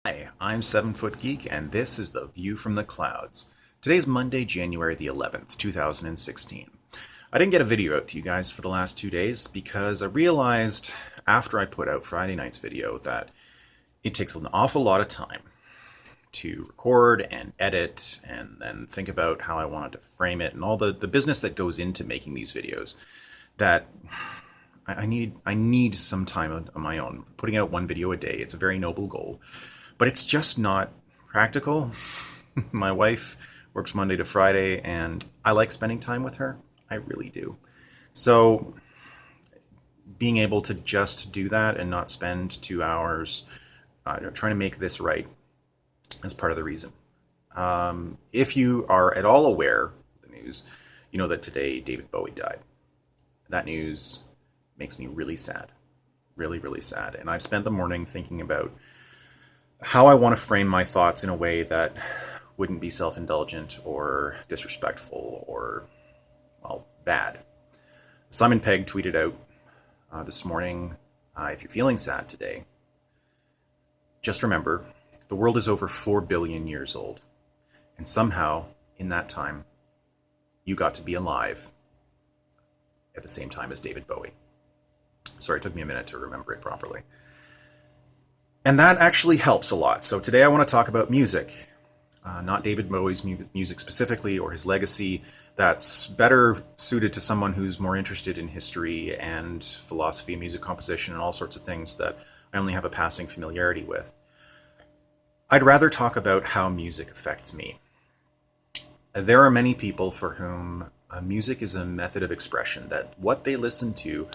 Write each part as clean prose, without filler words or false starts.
Hi, I'm 7 Foot Geek, and this is The View from the Clouds. Today's Monday, January the 11th, 2016. I didn't get a video out to you guys for the last 2 days because I realized after I put out Friday night's video that it takes an awful lot of time to record and edit and then think about how I wanted to frame it and all the business that goes into making these videos that I need some time on my own. Putting out one video a day, it's a very noble goal. But it's just not practical. My wife works Monday to Friday, and I like spending time with her. I really do. So being able to just do that and not spend 2 hours trying to make this right is part of the reason. If you are at all aware of the news, you know that today David Bowie died. That news makes me really sad. Really, really sad. And I've spent the morning thinking about how I want to frame my thoughts in a way that wouldn't be self-indulgent or disrespectful or, well, bad. Simon Pegg tweeted out this morning, if you're feeling sad today, just remember, the world is over 4 billion years old. And somehow, in that time, you got to be alive at the same time as David Bowie. Sorry, it took me a minute to remember it properly. And that actually helps a lot. So today I want to talk about music, not David Bowie's music specifically or his legacy. That's better suited to someone who's more interested in history and philosophy and music composition and all sorts of things that I only have a passing familiarity with. I'd rather talk about how music affects me. There are many people for whom music is a method of expression, that what they listen to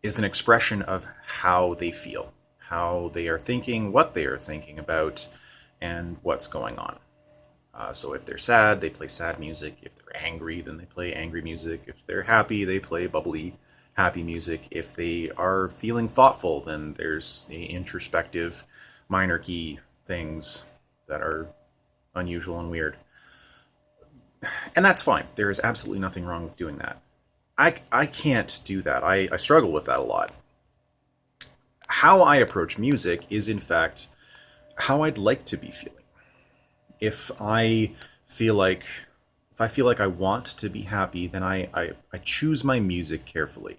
is an expression of how they feel, how they are thinking, what they are thinking about, and what's going on. So if they're sad, they play sad music. If they're angry, then they play angry music. If they're happy, they play bubbly, happy music. If they are feeling thoughtful, then there's the introspective minor key things that are unusual and weird. And that's fine. There is absolutely nothing wrong with doing that. I can't do that. I struggle with that a lot. How I approach music is, in fact, how I'd like to be feeling. If I feel like I want to be happy, then I choose my music carefully.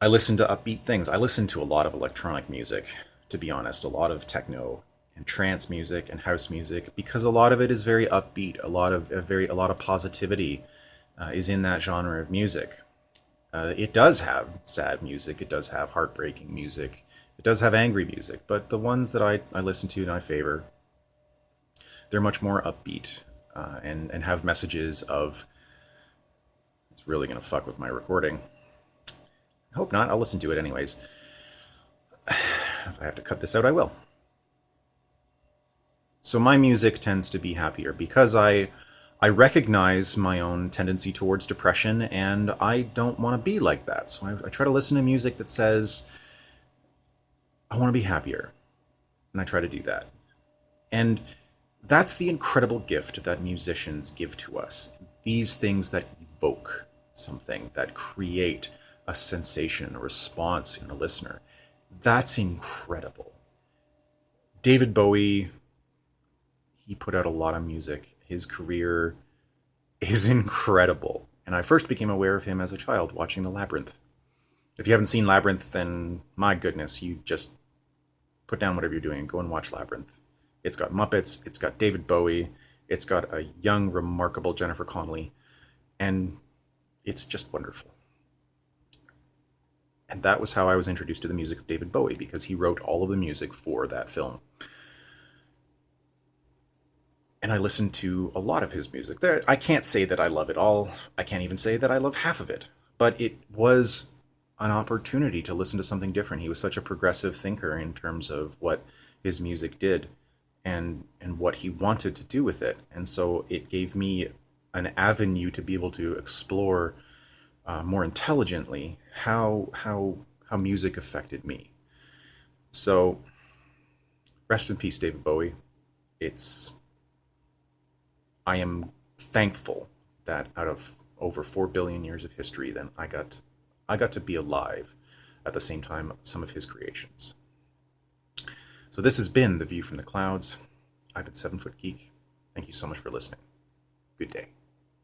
I listen to upbeat things. I listen to a lot of electronic music, to be honest, a lot of techno and trance music and house music, because a lot of it is very upbeat. A lot of positivity is in that genre of music. It does have sad music. It does have heartbreaking music. It does have angry music. But the ones that I listen to and I favor, they're much more upbeat and have messages of, it's really going to fuck with my recording. I hope not. I'll listen to it anyways. If I have to cut this out, I will. So my music tends to be happier because I recognize my own tendency towards depression, and I don't want to be like that. So I try to listen to music that says, I want to be happier. And I try to do that. And that's the incredible gift that musicians give to us. These things that evoke something, that create a sensation, a response in the listener. That's incredible. David Bowie, he put out a lot of music. His career is incredible. And I first became aware of him as a child watching The Labyrinth. If you haven't seen Labyrinth, then my goodness, you just put down whatever you're doing and go and watch Labyrinth. It's got Muppets, it's got David Bowie, it's got a young, remarkable Jennifer Connelly, and it's just wonderful. And that was how I was introduced to the music of David Bowie, because he wrote all of the music for that film. And I listened to a lot of his music. I can't say that I love it all. I can't even say that I love half of it. But it was an opportunity to listen to something different. He was such a progressive thinker in terms of what his music did and what he wanted to do with it. And so it gave me an avenue to be able to explore more intelligently how music affected me. So rest in peace, David Bowie. I am thankful that out of over 4 billion years of history, then I got to be alive at the same time some of his creations. So this has been The View from the Clouds. I've been 7 Foot Geek. Thank you so much for listening. Good day.